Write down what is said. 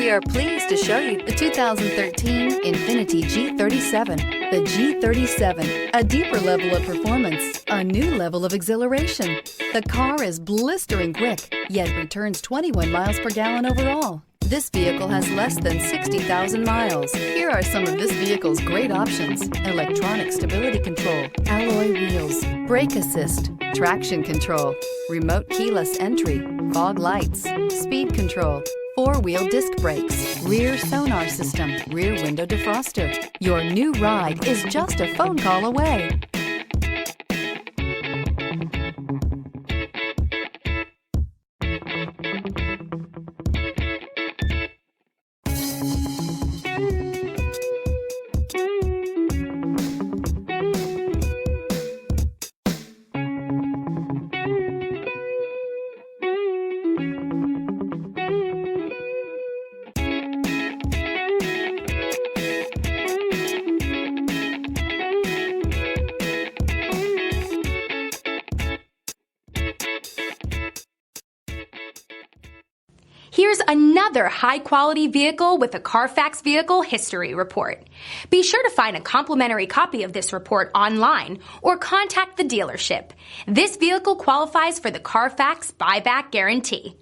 We are pleased to show you the 2013 INFINITI G37. The G37, a deeper level of performance, a new level of exhilaration. The car is blistering quick, yet returns 21 miles per gallon overall. This vehicle has less than 60,000 miles. Here are some of this vehicle's great options: electronic stability control, alloy wheels, brake assist, traction control, remote keyless entry, fog lights, speed control, four-wheel disc brakes, rear sonar system, rear window defroster. Your new ride is just a phone call away. Here's another high-quality vehicle with a Carfax Vehicle History Report. Be sure to find a complimentary copy of this report online or contact the dealership. This vehicle qualifies for the Carfax Buyback Guarantee.